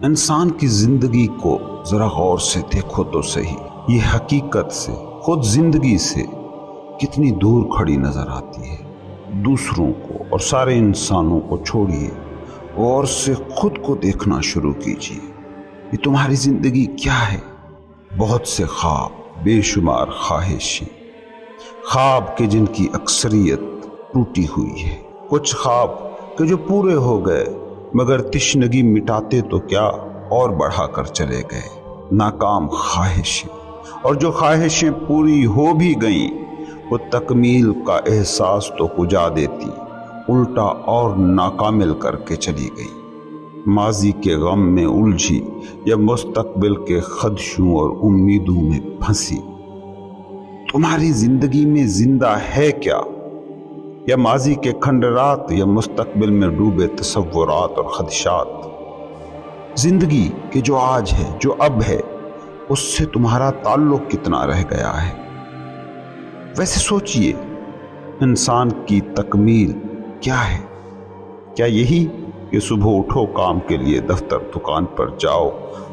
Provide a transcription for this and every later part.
انسان کی زندگی کو ذرا غور سے دیکھو تو صحیح، یہ حقیقت سے، خود زندگی سے کتنی دور کھڑی نظر آتی ہے۔ دوسروں کو اور سارے انسانوں کو چھوڑیے، غور سے خود کو دیکھنا شروع کیجیے۔ یہ تمہاری زندگی کیا ہے؟ بہت سے خواب، بے شمار خواہشیں، خواب کے جن کی اکثریت ٹوٹی ہوئی ہے، کچھ خواب کہ جو پورے ہو گئے مگر تشنگی مٹاتے تو کیا اور بڑھا کر چلے گئے، ناکام خواہشیں، اور جو خواہشیں پوری ہو بھی گئیں وہ تکمیل کا احساس تو کجا دیتی، الٹا اور ناکامل کر کے چلی گئی۔ ماضی کے غم میں الجھی یا مستقبل کے خدشوں اور امیدوں میں پھنسی۔ تمہاری زندگی میں زندہ ہے کیا؟ یا ماضی کے کھنڈرات یا مستقبل میں ڈوبے تصورات اور خدشات؟ زندگی کے جو آج ہے، جو اب ہے، اس سے تمہارا تعلق کتنا رہ گیا ہے؟ ویسے سوچئے، انسان کی تکمیل کیا ہے؟ کیا یہی کہ صبح اٹھو، کام کے لیے دفتر دکان پر جاؤ،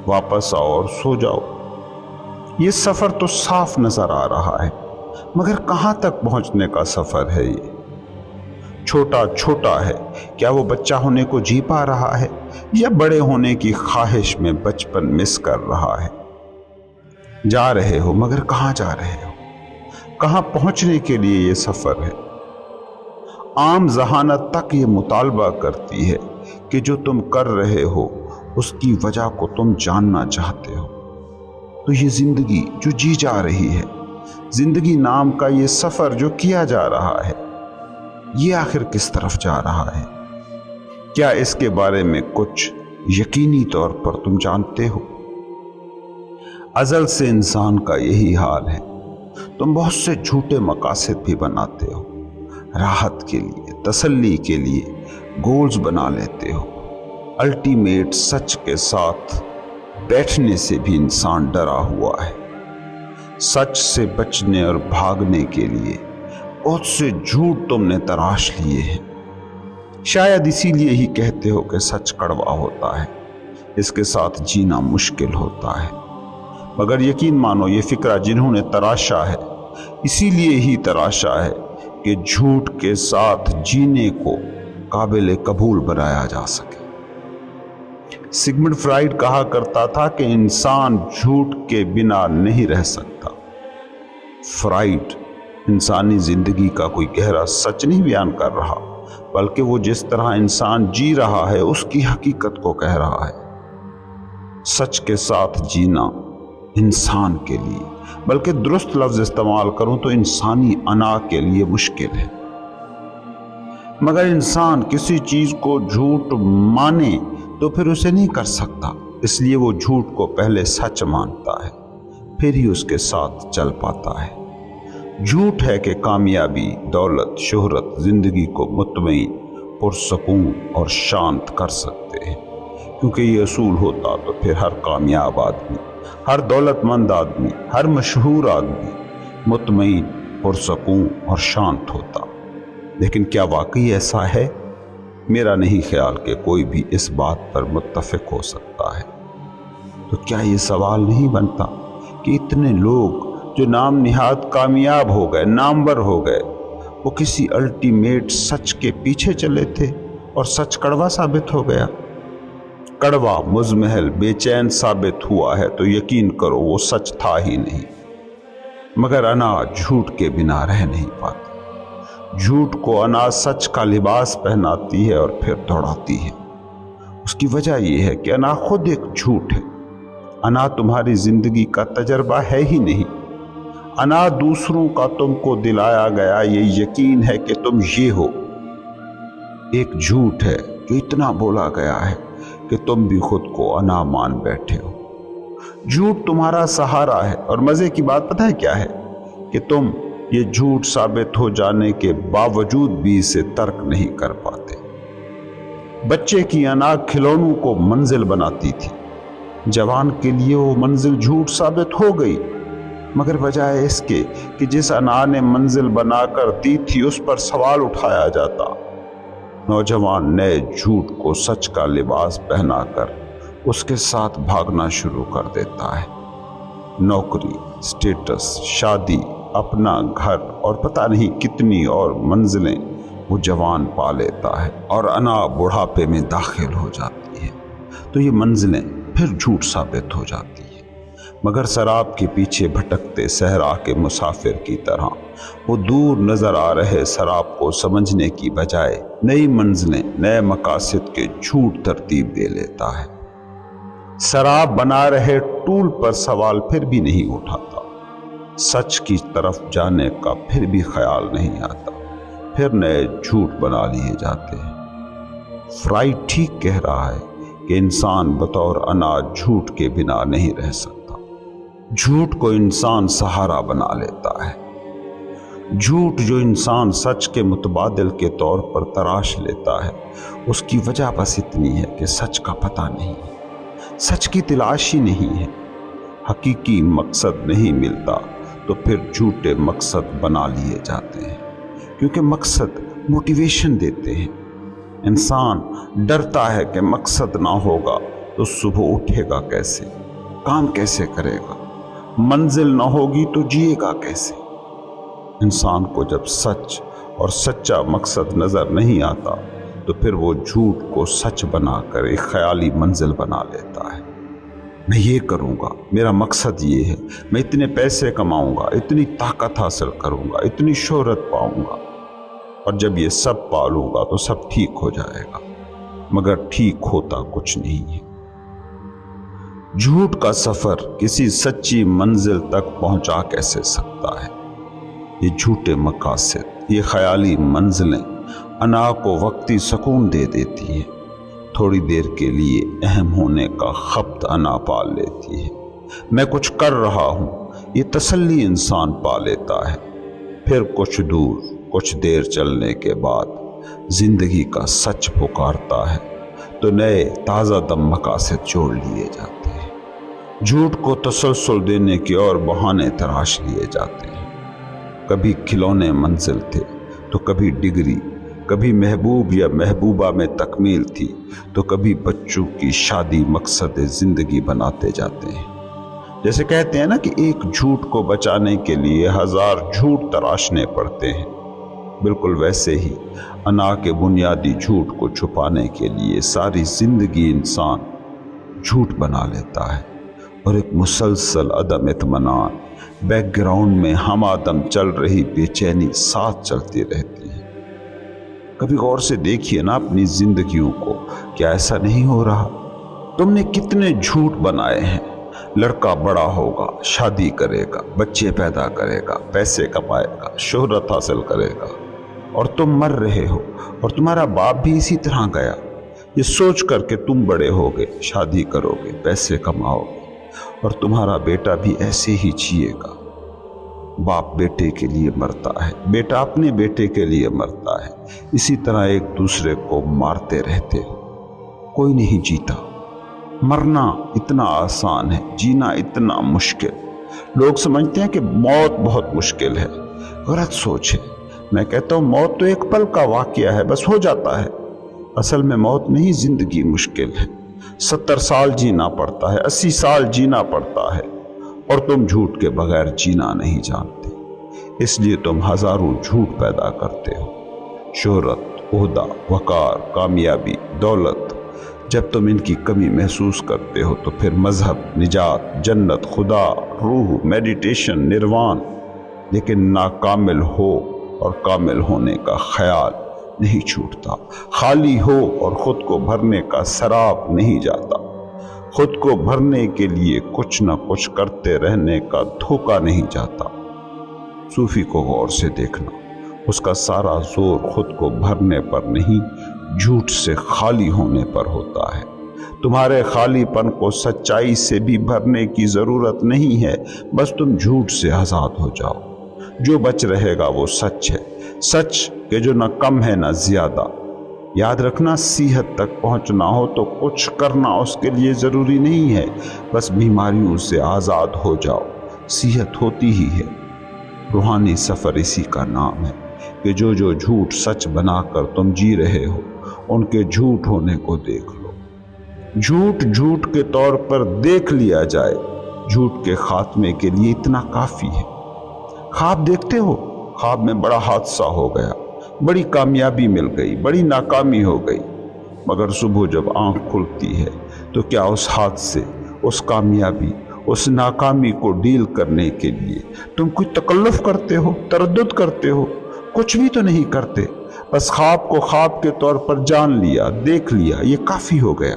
واپس آؤ اور سو جاؤ؟ یہ سفر تو صاف نظر آ رہا ہے، مگر کہاں تک پہنچنے کا سفر ہے؟ یہ چھوٹا چھوٹا ہے۔ کیا وہ بچہ ہونے کو جی پا رہا ہے یا بڑے ہونے کی خواہش میں بچپن مس کر رہا ہے؟ جا رہے ہو مگر کہاں جا رہے ہو؟ کہاں پہنچنے کے لیے یہ سفر ہے؟ عام ذہانت تک یہ مطالبہ کرتی ہے کہ جو تم کر رہے ہو اس کی وجہ کو تم جاننا چاہتے ہو۔ تو یہ زندگی جو جی جا رہی ہے، زندگی نام کا یہ سفر جو کیا جا رہا ہے، یہ آخر کس طرف جا رہا ہے؟ کیا اس کے بارے میں کچھ یقینی طور پر تم جانتے ہو؟ ازل سے انسان کا یہی حال ہے۔ تم بہت سے جھوٹے مقاصد بھی بناتے ہو، راحت کے لیے، تسلی کے لیے گولز بنا لیتے ہو۔ الٹیمیٹ سچ کے ساتھ بیٹھنے سے بھی انسان ڈرا ہوا ہے۔ سچ سے بچنے اور بھاگنے کے لیے بہت سے جھوٹ تم نے تراش لیے ہیں۔ شاید اسی لیے ہی کہتے ہو کہ سچ کڑوا ہوتا ہے، اس کے ساتھ جینا مشکل ہوتا ہے۔ مگر یقین مانو، یہ فکرہ جنہوں نے تراشا ہے، اسی لیے ہی تراشا ہے کہ جھوٹ کے ساتھ جینے کو قابل قبول بنایا جا سکے۔ سگمنڈ فرائیڈ کہا کرتا تھا کہ انسان جھوٹ کے بنا نہیں رہ سکتا۔ فرائیڈ انسانی زندگی کا کوئی گہرا سچ نہیں بیان کر رہا، بلکہ وہ جس طرح انسان جی رہا ہے اس کی حقیقت کو کہہ رہا ہے۔ سچ کے ساتھ جینا انسان کے لیے، بلکہ درست لفظ استعمال کروں تو انسانی انا کے لیے مشکل ہے۔ مگر انسان کسی چیز کو جھوٹ مانے تو پھر اسے نہیں کر سکتا، اس لیے وہ جھوٹ کو پہلے سچ مانتا ہے، پھر ہی اس کے ساتھ چل پاتا ہے۔ جھوٹ ہے کہ کامیابی، دولت، شہرت زندگی کو مطمئن، پرسکون اور شانت کر سکتے ہیں، کیونکہ یہ اصول ہوتا تو پھر ہر کامیاب آدمی، ہر دولت مند آدمی، ہر مشہور آدمی مطمئن، پرسکون اور شانت ہوتا۔ لیکن کیا واقعی ایسا ہے؟ میرا نہیں خیال کہ کوئی بھی اس بات پر متفق ہو سکتا ہے۔ تو کیا یہ سوال نہیں بنتا کہ اتنے لوگ جو نام نہاد کامیاب ہو گئے، نامور ہو گئے، وہ کسی الٹیمیٹ سچ کے پیچھے چلے تھے اور سچ کڑوا ثابت ہو گیا؟ کڑوا، مزمحل، بے چین ثابت ہوا ہے تو یقین کرو وہ سچ تھا ہی نہیں۔ مگر انا جھوٹ کے بنا رہ نہیں پاتی۔ جھوٹ کو انا سچ کا لباس پہناتی ہے اور پھر دوڑاتی ہے۔ اس کی وجہ یہ ہے کہ انا خود ایک جھوٹ ہے۔ انا تمہاری زندگی کا تجربہ ہے ہی نہیں۔ انا دوسروں کا تم کو دلایا گیا یہ یقین ہے کہ تم یہ ہو۔ ایک جھوٹ ہے جو اتنا بولا گیا ہے کہ تم بھی خود کو انا مان بیٹھے ہو۔ جھوٹ تمہارا سہارا ہے، اور مزے کی بات پتہ ہے کیا ہے؟ کہ تم یہ جھوٹ ثابت ہو جانے کے باوجود بھی اسے ترک نہیں کر پاتے۔ بچے کی انا کھلونوں کو منزل بناتی تھی، جوان کے لیے وہ منزل جھوٹ ثابت ہو گئی، مگر بجائے اس کے کہ جس انا نے منزل بنا کر دی تھی اس پر سوال اٹھایا جاتا، نوجوان نئے جھوٹ کو سچ کا لباس پہنا کر اس کے ساتھ بھاگنا شروع کر دیتا ہے۔ نوکری، سٹیٹس، شادی، اپنا گھر اور پتہ نہیں کتنی اور منزلیں وہ جوان پا لیتا ہے، اور انا بڑھاپے میں داخل ہو جاتی ہے تو یہ منزلیں پھر جھوٹ ثابت ہو جاتی ہیں۔ مگر سراب کے پیچھے بھٹکتے صحرا کے مسافر کی طرح وہ دور نظر آ رہے سراب کو سمجھنے کی بجائے نئی منزلیں، نئے مقاصد کے جھوٹ ترتیب دے لیتا ہے۔ سراب بنا رہے ٹول پر سوال پھر بھی نہیں اٹھاتا، سچ کی طرف جانے کا پھر بھی خیال نہیں آتا، پھر نئے جھوٹ بنا لیے جاتے ہیں۔ فرائڈ ٹھیک کہہ رہا ہے کہ انسان بطور اناج جھوٹ کے بنا نہیں رہ سکتا۔ جھوٹ کو انسان سہارا بنا لیتا ہے۔ جھوٹ جو انسان سچ کے متبادل کے طور پر تراش لیتا ہے، اس کی وجہ بس اتنی ہے کہ سچ کا پتہ نہیں ہے، سچ کی تلاش ہی نہیں ہے۔ حقیقی مقصد نہیں ملتا تو پھر جھوٹے مقصد بنا لیے جاتے ہیں، کیونکہ مقصد موٹیویشن دیتے ہیں۔ انسان ڈرتا ہے کہ مقصد نہ ہوگا تو صبح اٹھے گا کیسے، کام کیسے کرے گا، منزل نہ ہوگی تو جیے گا کیسے۔ انسان کو جب سچ اور سچا مقصد نظر نہیں آتا تو پھر وہ جھوٹ کو سچ بنا کر ایک خیالی منزل بنا لیتا ہے۔ میں یہ کروں گا، میرا مقصد یہ ہے، میں اتنے پیسے کماؤں گا، اتنی طاقت حاصل کروں گا، اتنی شہرت پاؤں گا، اور جب یہ سب پا لوں گا تو سب ٹھیک ہو جائے گا۔ مگر ٹھیک ہوتا کچھ نہیں ہے۔ جھوٹ کا سفر کسی سچی منزل تک پہنچا کیسے سکتا ہے؟ یہ جھوٹے مقاصد، یہ خیالی منزلیں انا کو وقتی سکون دے دیتی ہیں، تھوڑی دیر کے لیے اہم ہونے کا خبت انا پال لیتی ہے۔ میں کچھ کر رہا ہوں، یہ تسلی انسان پا لیتا ہے۔ پھر کچھ دور، کچھ دیر چلنے کے بعد زندگی کا سچ پکارتا ہے تو نئے تازہ دم مقاصد جوڑ لیے جاتے ہیں۔ جھوٹ کو تسلسل دینے کے اور بہانے تراش لیے جاتے ہیں۔ کبھی کھلونے منزل تھے تو کبھی ڈگری، کبھی محبوب یا محبوبہ میں تکمیل تھی تو کبھی بچوں کی شادی مقصد زندگی بناتے جاتے ہیں۔ جیسے کہتے ہیں نا کہ ایک جھوٹ کو بچانے کے لیے 1000 جھوٹ تراشنے پڑتے ہیں، بالکل ویسے ہی انا کے بنیادی جھوٹ کو چھپانے کے لیے ساری زندگی انسان جھوٹ بنا لیتا ہے، اور ایک مسلسل عدم اطمینان، بیک گراؤنڈ میں ہم آدم چل رہی بے چینی ساتھ چلتی رہتی ہے۔ کبھی غور سے دیکھیے نا اپنی زندگیوں کو، کیا ایسا نہیں ہو رہا؟ تم نے کتنے جھوٹ بنائے ہیں؟ لڑکا بڑا ہوگا، شادی کرے گا، بچے پیدا کرے گا، پیسے کمائے گا، شہرت حاصل کرے گا، اور تم مر رہے ہو، اور تمہارا باپ بھی اسی طرح گیا، یہ سوچ کر کہ تم بڑے ہوگے، شادی کرو گے، پیسے کماؤ گے، اور تمہارا بیٹا بھی ایسے ہی جیے گا۔ باپ بیٹے کے لیے مرتا ہے، بیٹا اپنے بیٹے کے لیے مرتا ہے، اسی طرح ایک دوسرے کو مارتے رہتے ہو، کوئی نہیں جیتا۔ مرنا اتنا آسان ہے، جینا اتنا مشکل۔ لوگ سمجھتے ہیں کہ موت بہت مشکل ہے، غلط سوچ ہے۔ میں کہتا ہوں موت تو ایک پل کا واقعہ ہے، بس ہو جاتا ہے۔ اصل میں موت نہیں، زندگی مشکل ہے۔ 70 سال جینا پڑتا ہے، 80 سال جینا پڑتا ہے، اور تم جھوٹ کے بغیر جینا نہیں جانتے، اس لیے تم ہزاروں جھوٹ پیدا کرتے ہو۔ شہرت، عہدہ، وقار، کامیابی، دولت، جب تم ان کی کمی محسوس کرتے ہو تو پھر مذہب، نجات، جنت، خدا، روح، میڈیٹیشن، نروان، لیکن ناکامل ہو اور کامل ہونے کا خیال نہیں چھوٹتا، خالی ہو اور خود کو بھرنے کا سراب نہیں جاتا، خود کو بھرنے کے لیے کچھ نہ کچھ کرتے رہنے کا دھوکہ نہیں جاتا۔ صوفی کو غور سے دیکھنا، اس کا سارا زور خود کو بھرنے پر نہیں، جھوٹ سے خالی ہونے پر ہوتا ہے۔ تمہارے خالی پن کو سچائی سے بھی بھرنے کی ضرورت نہیں ہے، بس تم جھوٹ سے آزاد ہو جاؤ۔ جو بچ رہے گا وہ سچ ہے، سچ کہ جو نہ کم ہے نہ زیادہ۔ یاد رکھنا، صحت تک پہنچنا ہو تو کچھ کرنا اس کے لیے ضروری نہیں ہے، بس بیماریوں سے آزاد ہو جاؤ، صحت ہوتی ہی ہے۔ روحانی سفر اسی کا نام ہے کہ جو جھوٹ سچ بنا کر تم جی رہے ہو، ان کے جھوٹ ہونے کو دیکھ لو۔ جھوٹ جھوٹ کے طور پر دیکھ لیا جائے، جھوٹ کے خاتمے کے لیے اتنا کافی ہے۔ خواب دیکھتے ہو، خواب میں بڑا حادثہ ہو گیا، بڑی کامیابی مل گئی، بڑی ناکامی ہو گئی، مگر صبح جب آنکھ کھلتی ہے تو کیا اس حادثے، اس کامیابی، اس ناکامی کو ڈیل کرنے کے لیے تم کوئی تکلف کرتے ہو، تردد کرتے ہو؟ کچھ بھی تو نہیں کرتے، بس خواب کو خواب کے طور پر جان لیا، دیکھ لیا، یہ کافی ہو گیا۔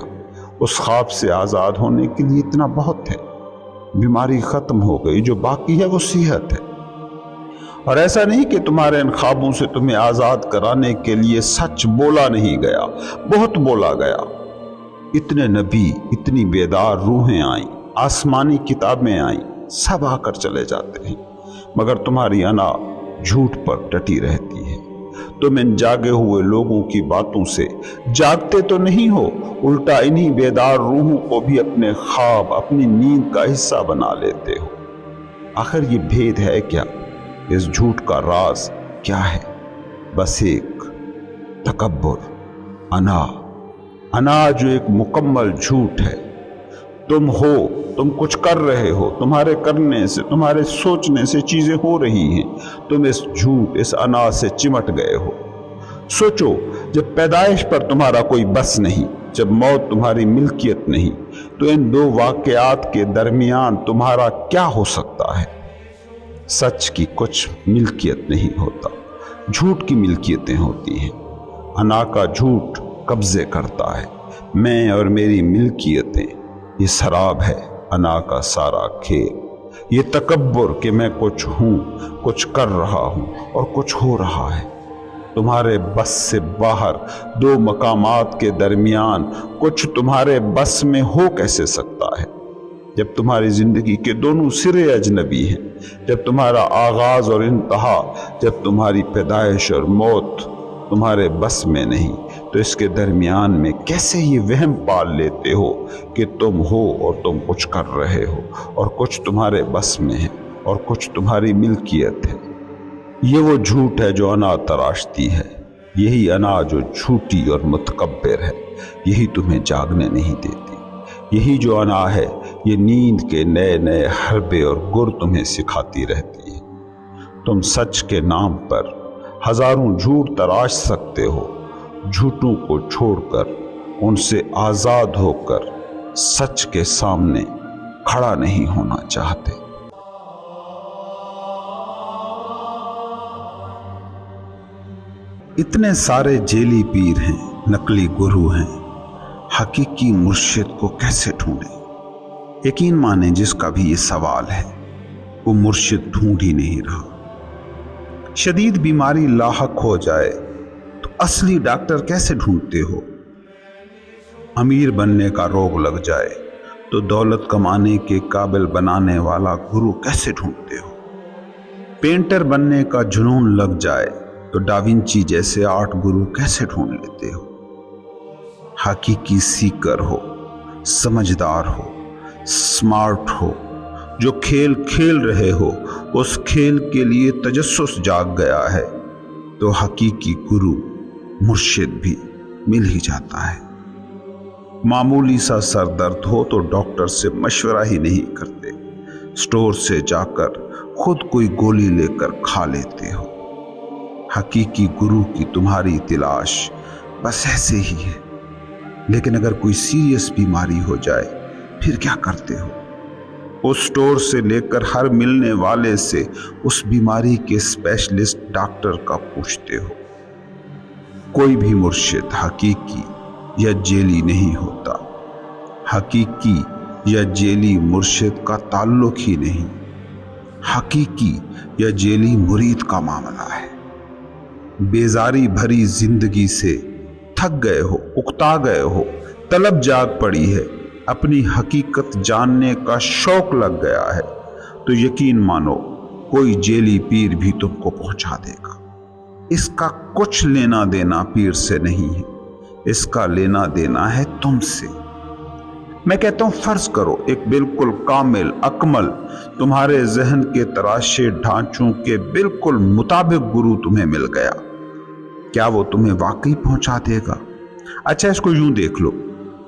اس خواب سے آزاد ہونے کے لیے اتنا بہت ہے۔ بیماری ختم ہو گئی، جو باقی ہے وہ صحت ہے۔ اور ایسا نہیں کہ تمہارے ان خوابوں سے تمہیں آزاد کرانے کے لیے سچ بولا نہیں گیا، بہت بولا گیا۔ اتنے نبی، اتنی بیدار روحیں آئیں، آسمانی کتابیں آئیں، سب آ کر چلے جاتے ہیں، مگر تمہاری انا جھوٹ پر ڈٹی رہتی ہے۔ تم ان جاگے ہوئے لوگوں کی باتوں سے جاگتے تو نہیں ہو، الٹا انہی بیدار روحوں کو بھی اپنے خواب، اپنی نیند کا حصہ بنا لیتے ہو۔ آخر یہ بھید ہے کیا؟ اس جھوٹ کا راز کیا ہے؟ بس ایک تکبر، انا جو ایک مکمل جھوٹ ہے۔ تم ہو، تم کچھ کر رہے ہو، تمہارے کرنے سے، تمہارے سوچنے سے چیزیں ہو رہی ہیں، تم اس جھوٹ، اس انا سے چمٹ گئے ہو۔ سوچو، جب پیدائش پر تمہارا کوئی بس نہیں، جب موت تمہاری ملکیت نہیں، تو ان دو واقعات کے درمیان تمہارا کیا ہو سکتا ہے؟ سچ کی کچھ ملکیت نہیں ہوتا، جھوٹ کی ملکیتیں ہوتی ہیں۔ انا کا جھوٹ قبضے کرتا ہے، میں اور میری ملکیتیں، یہ سراب ہے انا کا سارا کھیل۔ یہ تکبر کہ میں کچھ ہوں، کچھ کر رہا ہوں اور کچھ ہو رہا ہے۔ تمہارے بس سے باہر دو مقامات کے درمیان کچھ تمہارے بس میں ہو کیسے سکتا ہے؟ جب تمہاری زندگی کے دونوں سرے اجنبی ہیں، جب تمہارا آغاز اور انتہا، جب تمہاری پیدائش اور موت تمہارے بس میں نہیں، تو اس کے درمیان میں کیسے یہ وہم پال لیتے ہو کہ تم ہو اور تم کچھ کر رہے ہو، اور کچھ تمہارے بس میں ہے اور کچھ تمہاری ملکیت ہے؟ یہ وہ جھوٹ ہے جو انا تراشتی ہے، یہی انا جو جھوٹی اور متکبر ہے، یہی تمہیں جاگنے نہیں دیتی۔ یہی جو انا ہے، یہ نیند کے نئے نئے حربے اور گر تمہیں سکھاتی رہتی ہے۔ تم سچ کے نام پر ہزاروں جھوٹ تراش سکتے ہو، جھوٹوں کو چھوڑ کر، ان سے آزاد ہو کر سچ کے سامنے کھڑا نہیں ہونا چاہتے۔ اتنے سارے جیلی پیر ہیں، نقلی گرو ہیں، حقیقی مرشد کو کیسے ڈھونڈیں؟ یقین مانیں جس کا بھی یہ سوال ہے، وہ مرشد ڈھونڈ ہی نہیں رہا۔ شدید بیماری لاحق ہو جائے تو اصلی ڈاکٹر کیسے ڈھونڈتے ہو؟ امیر بننے کا روگ لگ جائے تو دولت کمانے کے قابل بنانے والا گرو کیسے ڈھونڈتے ہو؟ پینٹر بننے کا جنون لگ جائے تو ڈاوینچی جیسے آرٹ گرو کیسے ڈھونڈ لیتے ہو؟ حقیقی سیکر ہو، سمجھدار ہو، سمارٹ ہو، جو کھیل کھیل رہے ہو، اس کھیل کے لیے تجسس جاگ گیا ہے، تو حقیقی گرو، مرشد بھی مل ہی جاتا ہے۔ معمولی سا سر درد ہو تو ڈاکٹر سے مشورہ ہی نہیں کرتے، سٹور سے جا کر خود کوئی گولی لے کر کھا لیتے ہو۔ حقیقی گرو کی تمہاری تلاش بس ایسے ہی ہے۔ لیکن اگر کوئی سیریس بیماری ہو جائے پھر کیا کرتے ہو؟ اس سٹور سے لے کر ہر ملنے والے سے اس بیماری کے اسپیشلسٹ ڈاکٹر کا پوچھتے ہو۔ کوئی بھی مرشد حقیقی یا جیلی نہیں ہوتا۔ حقیقی یا جیلی مرشد کا تعلق ہی نہیں، حقیقی یا جیلی مرید کا معاملہ ہے۔ بیزاری بھری زندگی سے تھک گئے ہو، اکتا گئے ہو، طلب جاگ پڑی ہے، اپنی حقیقت جاننے کا شوق لگ گیا ہے، تو یقین مانو کوئی جیلی پیر بھی تم کو پہنچا دے گا۔ اس کا کچھ لینا دینا پیر سے نہیں ہے، اس کا لینا دینا ہے تم سے۔ میں کہتا ہوں فرض کرو ایک بالکل کامل، اکمل، تمہارے ذہن کے تراشے ڈھانچوں کے بالکل مطابق گرو تمہیں مل گیا، کیا وہ تمہیں واقعی پہنچا دے گا؟ اچھا اس کو یوں دیکھ لو،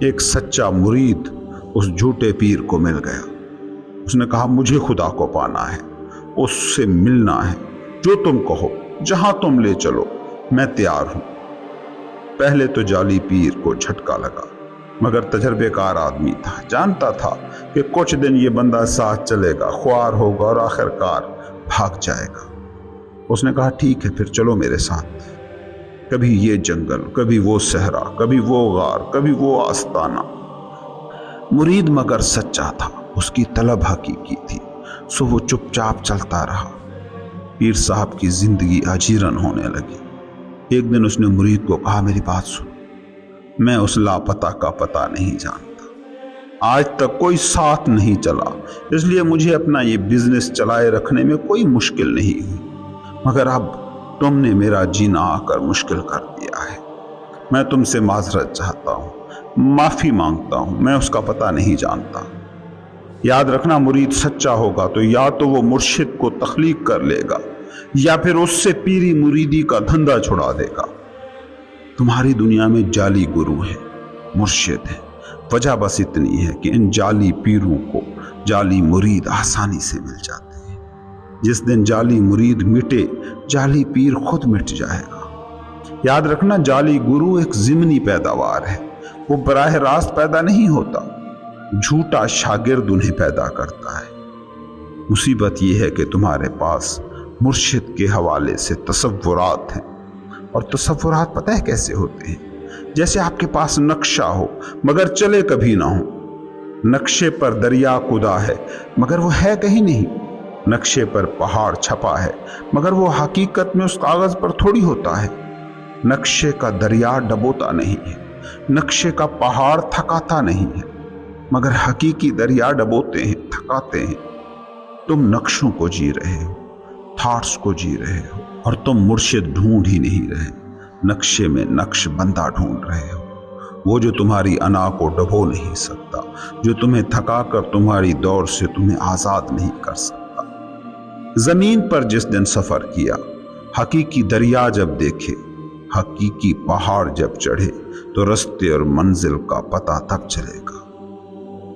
ایک سچا مرید اس جھوٹے پیر کو مل گیا۔ اس نے کہا مجھے خدا کو پانا ہے، اس سے ملنا ہے، جو تم کہو، جہاں تم لے چلو میں تیار ہوں۔ پہلے تو جعلی پیر کو جھٹکا لگا، مگر تجربے کار آدمی تھا، جانتا تھا کہ کچھ دن یہ بندہ ساتھ چلے گا، خوار ہوگا اور آخر کار بھاگ جائے گا۔ اس نے کہا ٹھیک ہے، پھر چلو میرے ساتھ۔ کبھی یہ جنگل، کبھی وہ صحرا، کبھی وہ غار، کبھی وہ آستانہ۔ مرید مگر سچا تھا، اس کی طلب حقیقی تھی، سو وہ چپ چاپ چلتا رہا۔ پیر صاحب کی زندگی اجیرن ہونے لگی۔ ایک دن اس نے مرید کو کہا میری بات سن، میں اس لاپتہ کا پتہ نہیں جانتا، آج تک کوئی ساتھ نہیں چلا، اس لیے مجھے اپنا یہ بزنس چلائے رکھنے میں کوئی مشکل نہیں ہوئی، مگر اب تم نے میرا جینا آ کر مشکل کر دیا ہے۔ میں تم سے معذرت چاہتا ہوں، معافی مانگتا ہوں، میں اس کا پتہ نہیں جانتا۔ یاد رکھنا مرید سچا ہوگا تو یا تو وہ مرشد کو تخلیق کر لے گا یا پھر اس سے پیری مریدی کا دھندا چھڑا دے گا۔ تمہاری دنیا میں جعلی گرو ہے، مرشد ہے، وجہ بس اتنی ہے کہ ان جعلی پیروں کو جعلی مرید آسانی سے مل جاتے ہیں۔ جس دن جعلی مرید مٹے، جعلی پیر خود مٹ جائے گا۔ یاد رکھنا جعلی گرو ایک ضمنی پیداوار ہے، وہ براہ راست پیدا نہیں ہوتا، جھوٹا شاگرد انہیں پیدا کرتا ہے۔ مصیبت یہ ہے کہ تمہارے پاس مرشد کے حوالے سے تصورات ہیں، اور تصورات پتہ ہے کیسے ہوتے ہیں؟ جیسے آپ کے پاس نقشہ ہو مگر چلے کبھی نہ ہو۔ نقشے پر دریا کدا ہے مگر وہ ہے کہیں نہیں، نقشے پر پہاڑ چھپا ہے مگر وہ حقیقت میں اس کاغذ پر تھوڑی ہوتا ہے۔ نقشے کا دریا ڈبوتا نہیں ہے، نقشے کا پہاڑ تھکاتا نہیں ہے، مگر حقیقی دریا ڈبوتے ہیں، تھکاتے ہیں۔ تم نقشوں کو جی رہے ہو، تھاٹس کو جی رہے ہو، اور تم مرشد ڈھونڈ ہی نہیں رہے، نقشے میں نقش بندہ ڈھونڈ رہے ہو، وہ جو تمہاری انا کو ڈبو نہیں سکتا، جو تمہیں تھکا کر تمہاری دور سے تمہیں آزاد نہیں کر سکتا۔ زمین پر جس دن سفر کیا، حقیقی دریا جب دیکھے، حقیقی پہاڑ جب چڑھے تو رستے اور منزل کا پتہ تب چلے گا۔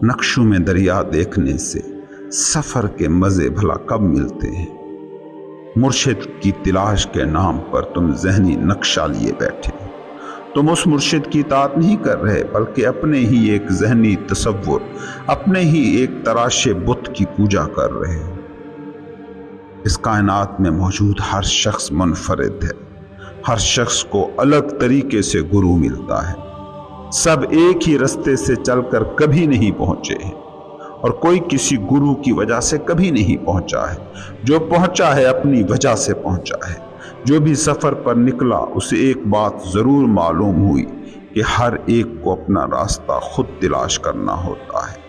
نقشوں میں دریا دیکھنے سے سفر کے مزے بھلا کب ملتے ہیں؟ مرشد کی تلاش کے نام پر تم ذہنی نقشہ لیے بیٹھے ہو، تم اس مرشد کی اطاعت نہیں کر رہے بلکہ اپنے ہی ایک ذہنی تصور، اپنے ہی ایک تراشے بت کی پوجا کر رہے ہو۔ اس کائنات میں موجود ہر شخص منفرد ہے، ہر شخص کو الگ طریقے سے گرو ملتا ہے، سب ایک ہی رستے سے چل کر کبھی نہیں پہنچے ہیں، اور کوئی کسی گرو کی وجہ سے کبھی نہیں پہنچا ہے۔ جو پہنچا ہے اپنی وجہ سے پہنچا ہے۔ جو بھی سفر پر نکلا اسے ایک بات ضرور معلوم ہوئی کہ ہر ایک کو اپنا راستہ خود تلاش کرنا ہوتا ہے۔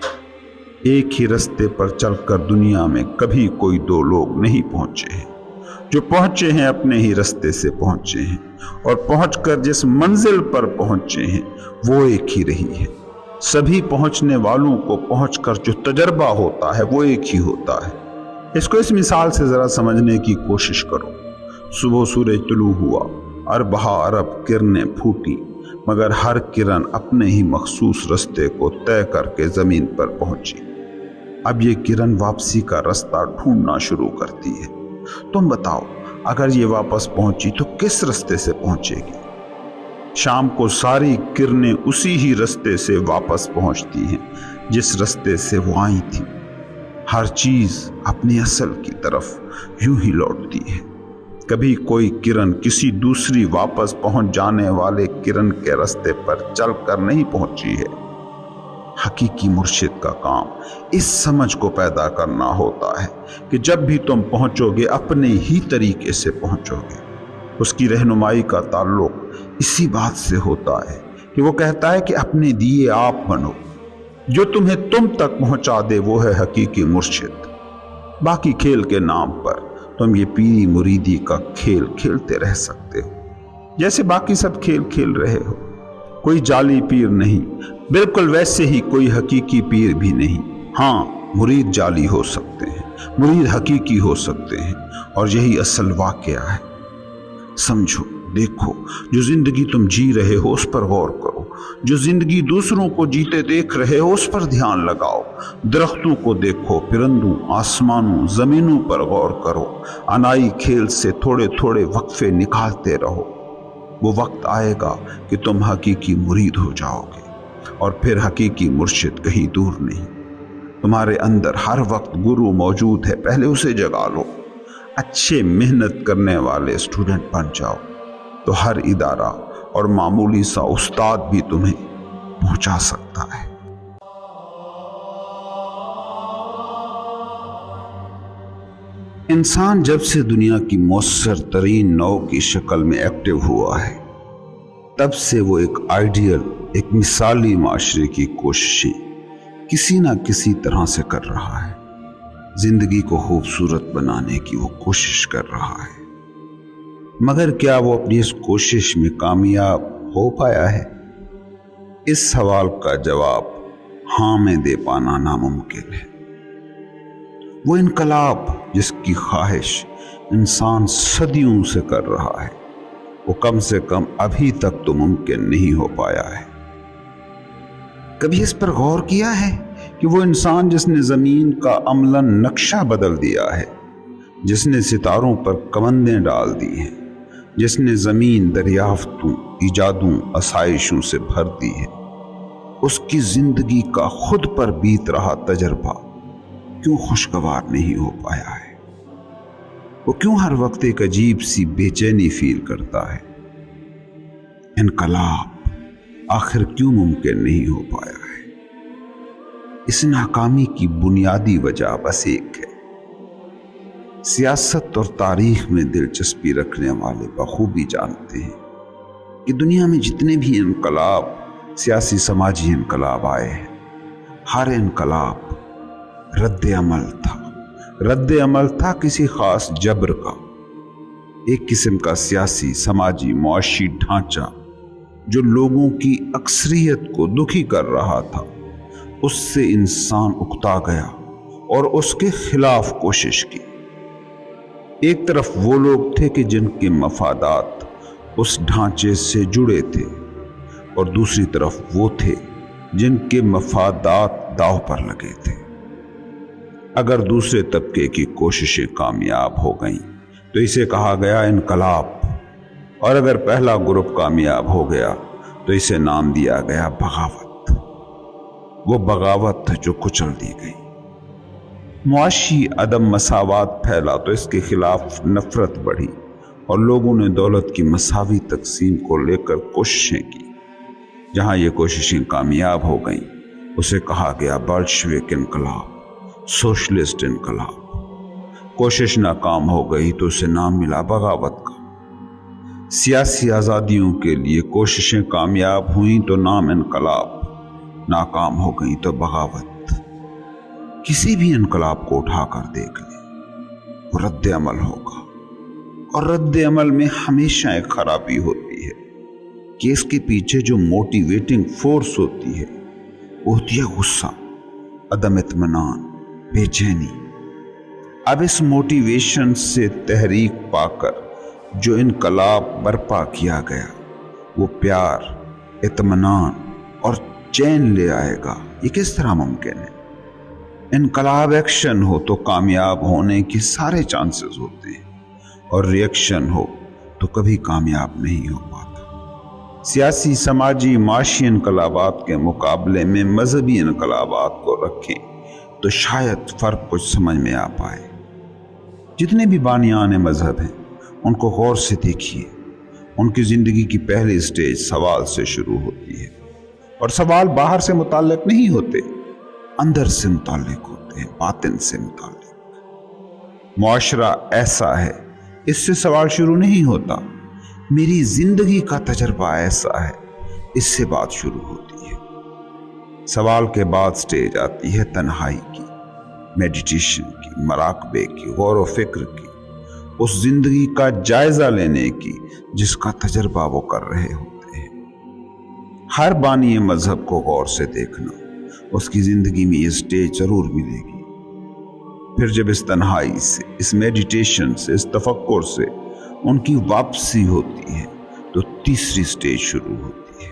ایک ہی رستے پر چل کر دنیا میں کبھی کوئی دو لوگ نہیں پہنچے ہیں، جو پہنچے ہیں اپنے ہی رستے سے پہنچے ہیں، اور پہنچ کر جس منزل پر پہنچے ہیں وہ ایک ہی رہی ہے۔ سبھی پہنچنے والوں کو پہنچ کر جو تجربہ ہوتا ہے وہ ایک ہی ہوتا ہے۔ اس کو اس مثال سے ذرا سمجھنے کی کوشش کرو۔ صبح سورج طلوع ہوا، اربہا ارب کرنیں پھوٹی، مگر ہر کرن اپنے ہی مخصوص رستے کو طے کر کے زمین پر پہنچی۔ اب یہ کرن واپسی کا رستہ ڈھونڈنا شروع کرتی ہے۔ تم بتاؤ، اگر یہ واپس پہنچی تو کس رستے سے پہنچے گی؟ شام کو ساری کرنیں اسی ہی رستے سے واپس پہنچتی ہیں جس رستے سے وہ آئی تھی۔ ہر چیز اپنی اصل کی طرف یوں ہی لوٹتی ہے۔ کبھی کوئی کرن کسی دوسری واپس پہنچ جانے والے کرن کے رستے پر چل کر نہیں پہنچی ہے۔ حقیقی مرشد کا کام اس سمجھ کو پیدا کرنا ہوتا ہے کہ جب بھی تم پہنچو گے اپنے ہی طریقے سے پہنچو گے۔ اس کی رہنمائی کا تعلق اسی بات سے ہوتا ہے کہ وہ کہتا ہے کہ اپنے دیے آپ بنو، جو تمہیں تم تک پہنچا دے وہ ہے حقیقی مرشد۔ باقی کھیل کے نام پر تم یہ پیری مریدی کا کھیل کھیلتے رہ سکتے ہو جیسے باقی سب کھیل کھیل رہے ہو۔ کوئی جعلی پیر نہیں، بالکل ویسے ہی کوئی حقیقی پیر بھی نہیں۔ ہاں، مرید جعلی ہو سکتے ہیں، مرید حقیقی ہو سکتے ہیں، اور یہی اصل واقعہ ہے۔ سمجھو، دیکھو، جو زندگی تم جی رہے ہو اس پر غور کرو، جو زندگی دوسروں کو جیتے دیکھ رہے ہو اس پر دھیان لگاؤ۔ درختوں کو دیکھو، پرندوں، آسمانوں، زمینوں پر غور کرو۔ انائی کھیل سے تھوڑے تھوڑے وقفے نکالتے رہو۔ وہ وقت آئے گا کہ تم حقیقی مرید ہو جاؤ گے، اور پھر حقیقی مرشد کہیں دور نہیں۔ تمہارے اندر ہر وقت گرو موجود ہے، پہلے اسے جگا لو۔ اچھے محنت کرنے والے اسٹوڈنٹ بن جاؤ تو ہر ادارہ اور معمولی سا استاد بھی تمہیں پہنچا سکتا ہے۔ انسان جب سے دنیا کی مؤثر ترین نوع کی شکل میں ایکٹیو ہوا ہے، تب سے وہ ایک آئیڈیل، ایک مثالی معاشرے کی کوششیں کسی نہ کسی طرح سے کر رہا ہے۔ زندگی کو خوبصورت بنانے کی وہ کوشش کر رہا ہے، مگر کیا وہ اپنی اس کوشش میں کامیاب ہو پایا ہے؟ اس سوال کا جواب ہاں میں دے پانا ناممکن ہے۔ وہ انقلاب جس کی خواہش انسان صدیوں سے کر رہا ہے، وہ کم سے کم ابھی تک تو ممکن نہیں ہو پایا ہے۔ کبھی اس پر غور کیا ہے کہ وہ انسان جس نے زمین کا عملاً نقشہ بدل دیا ہے، جس نے ستاروں پر کمندیں ڈال دی ہیں، جس نے زمین دریافتوں، ایجادوں، آسائشوں سے بھر دی ہے، اس کی زندگی کا خود پر بیت رہا تجربہ کیوں خوشگوار نہیں ہو پایا ہے؟ وہ کیوں ہر وقت ایک عجیب سی بے چینی فیل کرتا ہے؟ انقلاب آخر کیوں ممکن نہیں ہو پایا ہے؟ اس ناکامی کی بنیادی وجہ بس ایک ہے۔ سیاست اور تاریخ میں دلچسپی رکھنے والے بخوبی جانتے ہیں کہ دنیا میں جتنے بھی انقلاب، سیاسی سماجی انقلاب آئے ہیں، ہر انقلاب رد عمل تھا کسی خاص جبر کا، ایک قسم کا سیاسی، سماجی، معاشی ڈھانچہ جو لوگوں کی اکثریت کو دکھی کر رہا تھا، اس سے انسان اکتا گیا اور اس کے خلاف کوشش کی۔ ایک طرف وہ لوگ تھے کہ جن کے مفادات اس ڈھانچے سے جڑے تھے، اور دوسری طرف وہ تھے جن کے مفادات داؤ پر لگے تھے۔ اگر دوسرے طبقے کی کوششیں کامیاب ہو گئیں تو اسے کہا گیا انقلاب، اور اگر پہلا گروپ کامیاب ہو گیا تو اسے نام دیا گیا بغاوت۔ وہ بغاوت جو کچل دی گئی۔ معاشی عدم مساوات پھیلا تو اس کے خلاف نفرت بڑھی، اور لوگوں نے دولت کی مساوی تقسیم کو لے کر کوششیں کی۔ جہاں یہ کوششیں کامیاب ہو گئیں اسے کہا گیا بلشوک انقلاب، سوشلسٹ انقلاب۔ کوشش ناکام ہو گئی تو اسے نام ملا بغاوت کا۔ سیاسی آزادیوں کے لیے کوششیں کامیاب ہوئیں تو نام انقلاب، ناکام ہو گئیں تو بغاوت۔ کسی بھی انقلاب کو اٹھا کر دیکھ لیں، وہ رد عمل ہوگا، اور رد عمل میں ہمیشہ ایک خرابی ہوتی ہے کہ اس کے پیچھے جو موٹیویٹنگ فورس ہوتی ہے وہ ہوتی ہے غصہ، عدم اطمینان، بے چینی۔ اب اس موٹیویشن سے تحریک پا کر جو انقلاب برپا کیا گیا وہ پیار، اطمینان اور چین لے آئے گا۔ یہ کس طرح ممکن ہے؟ انقلاب ایکشن ہو تو کامیاب ہونے کے سارے چانسز ہوتے ہیں، اور ری ایکشن ہو تو کبھی کامیاب نہیں ہو پاتا۔ سیاسی، سماجی، معاشی انقلابات کے مقابلے میں مذہبی انقلابات کو رکھیں تو شاید فرق کچھ سمجھ میں آ پائے۔ جتنے بھی بانیان مذہب ہیں ان کو غور سے دیکھیے۔ ان کی زندگی کی پہلی سٹیج سوال سے شروع ہوتی ہے، اور سوال باہر سے متعلق نہیں ہوتے، اندر سے متعلق ہوتے ہیں، باطن سے متعلق۔ معاشرہ ایسا ہے، اس سے سوال شروع نہیں ہوتا۔ میری زندگی کا تجربہ ایسا ہے، اس سے بات شروع ہوتی ہے۔ سوال کے بعد سٹیج آتی ہے تنہائی کی، میڈیٹیشن کی، مراقبے کی، غور و فکر کی، اس زندگی کا جائزہ لینے کی جس کا تجربہ وہ کر رہے ہوتے ہیں۔ ہر بانی مذہب کو غور سے دیکھنا، اس کی زندگی میں یہ سٹیج ضرور ملے گی۔ پھر جب اس تنہائی سے، اس میڈیٹیشن سے، اس تفکر سے ان کی واپسی ہوتی ہے تو تیسری سٹیج شروع ہوتی ہے۔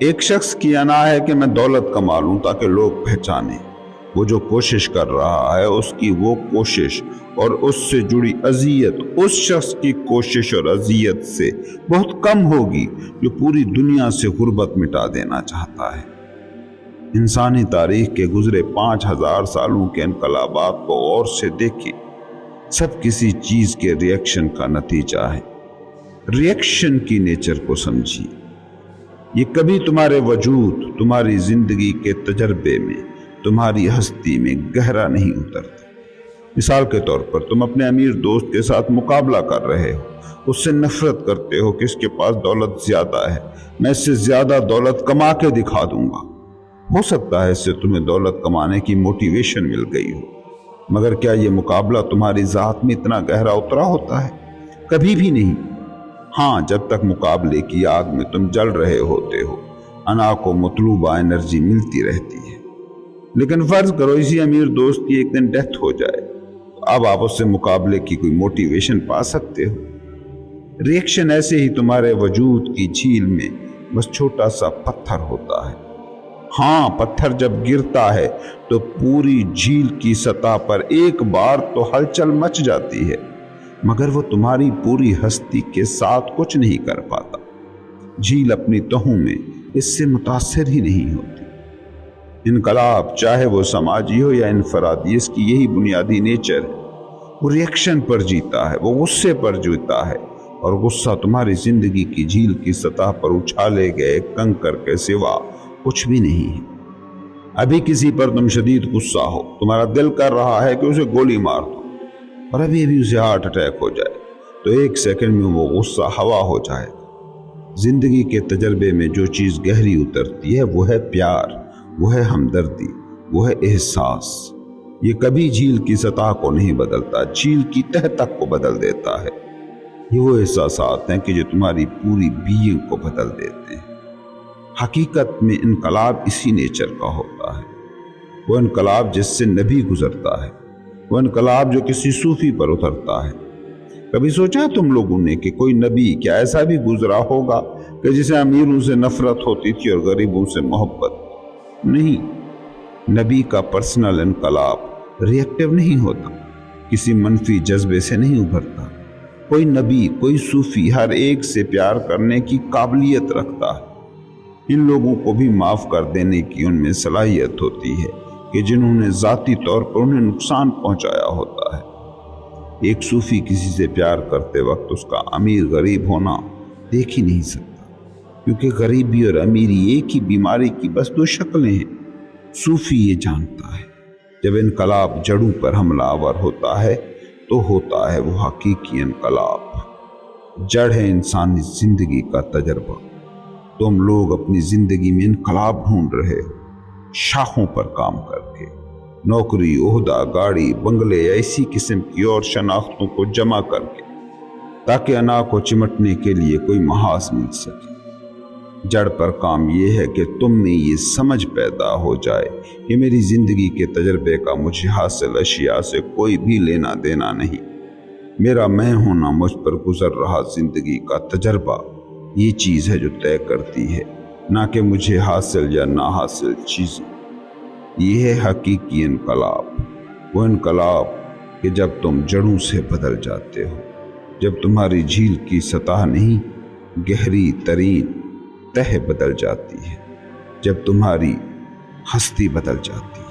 ایک شخص کی انا ہے کہ میں دولت کما لوں تاکہ لوگ پہچانیں۔ وہ جو کوشش کر رہا ہے اس کی وہ کوشش اور اس سے جڑی اذیت اس شخص کی کوشش اور اذیت سے بہت کم ہوگی جو پوری دنیا سے غربت مٹا دینا چاہتا ہے۔ انسانی تاریخ کے گزرے 5000 سالوں کے انقلابات کو غور سے دیکھیں، سب کسی چیز کے ریئیکشن کا نتیجہ ہے۔ ریئیکشن کی نیچر کو سمجھیے۔ یہ کبھی تمہارے وجود، تمہاری زندگی کے تجربے میں، تمہاری ہستی میں گہرا نہیں اترتا۔ مثال کے طور پر تم اپنے امیر دوست کے ساتھ مقابلہ کر رہے ہو، اس سے نفرت کرتے ہو کہ اس کے پاس دولت زیادہ ہے، میں اس سے زیادہ دولت کما کے دکھا دوں گا۔ ہو سکتا ہے اس سے تمہیں دولت کمانے کی موٹیویشن مل گئی ہو، مگر کیا یہ مقابلہ تمہاری ذات میں اتنا گہرا اترا ہوتا ہے؟ کبھی بھی نہیں۔ ہاں، جب تک مقابلے کی آگ میں تم جل رہے ہوتے ہو، انا کو مطلوبہ انرجی ملتی رہتی ہے۔ لیکن فرض کرو اسی امیر دوست کی ایک دن ڈیتھ ہو جائے، تو اب آپ اس سے مقابلے کی کوئی موٹیویشن پا سکتے ہو؟ ریئیکشن ایسے ہی تمہارے وجود کی جھیل میں بس چھوٹا سا پتھر ہوتا ہے۔ ہاں، پتھر جب گرتا ہے تو پوری جھیل کی سطح پر ایک بار تو ہلچل مچ جاتی ہے، مگر وہ تمہاری پوری ہستی کے ساتھ کچھ نہیں کر پاتا۔ جھیل اپنی تہوں میں اس سے متاثر ہی نہیں ہوتی۔ انقلاب چاہے وہ سماجی ہو یا انفرادی، اس کی یہی بنیادی نیچر ہے۔ وہ ریئیکشن پر جیتا ہے، وہ غصے پر جیتا ہے، اور غصہ تمہاری زندگی کی جھیل کی سطح پر اچھالے گئے کنکر کے سوا کچھ بھی نہیں ہے۔ ابھی کسی پر تم شدید غصہ ہو، تمہارا دل کر رہا ہے کہ اسے گولی مار دو، اور ابھی اسے ہارٹ اٹیک ہو جائے، تو ایک سیکنڈ میں وہ غصہ ہوا ہو جائے گا۔ زندگی کے تجربے میں جو چیز گہری اترتی ہے وہ ہے پیار، وہ ہے ہمدردی، وہ ہے احساس۔ یہ کبھی جھیل کی سطح کو نہیں بدلتا، جھیل کی تہ تک کو بدل دیتا ہے۔ یہ وہ احساسات ہیں کہ جو تمہاری پوری بینگ کو بدل دیتے ہیں۔ حقیقت میں انقلاب اسی نیچر کا ہوتا ہے۔ وہ انقلاب جس سے نبی گزرتا ہے، وہ انقلاب جو کسی صوفی پر اترتا ہے۔ کبھی سوچا تم لوگوں نے کہ کوئی نبی کیا ایسا بھی گزرا ہوگا کہ جسے امیروں سے نفرت ہوتی تھی اور غریبوں سے محبت؟ نہیں، نبی کا پرسنل انقلاب ریئیکٹیو نہیں ہوتا، کسی منفی جذبے سے نہیں ابھرتا۔ کوئی نبی، کوئی صوفی ہر ایک سے پیار کرنے کی قابلیت رکھتا ہے۔ ان لوگوں کو بھی معاف کر دینے کی ان میں صلاحیت ہوتی ہے کہ جنہوں نے ذاتی طور پر انہیں نقصان پہنچایا ہوتا ہے۔ ایک صوفی کسی سے پیار کرتے وقت اس کا امیر غریب ہونا دیکھ ہی نہیں سکتا، کیونکہ غریبی اور امیری ایک ہی بیماری کی بس دو شکلیں ہیں۔ صوفی یہ جانتا ہے جب انقلاب جڑوں پر حملہ آور ہوتا ہے تو ہوتا ہے وہ حقیقی انقلاب۔ جڑ ہے انسانی زندگی کا تجربہ۔ تم لوگ اپنی زندگی میں انقلاب ڈھونڈ رہے ہو، شاخوں پر کام کر کے، نوکری، عہدہ، گاڑی، بنگلے یا اسی قسم کی اور شناختوں کو جمع کر کے، تاکہ انا کو چمٹنے کے لیے کوئی محاذ مل سکے۔ جڑ پر کام یہ ہے کہ تم میں یہ سمجھ پیدا ہو جائے کہ میری زندگی کے تجربے کا مجھے حاصل اشیاء سے کوئی بھی لینا دینا نہیں۔ میرا میں ہونا، مجھ پر گزر رہا زندگی کا تجربہ، یہ چیز ہے جو طے کرتی ہے، نہ کہ مجھے حاصل یا نہ حاصل چیزیں۔ یہ ہے حقیقی انقلاب، وہ انقلاب کہ جب تم جڑوں سے بدل جاتے ہو، جب تمہاری جھیل کی سطح نہیں، گہری ترین تہ بدل جاتی ہے، جب تمہاری ہستی بدل جاتی ہے۔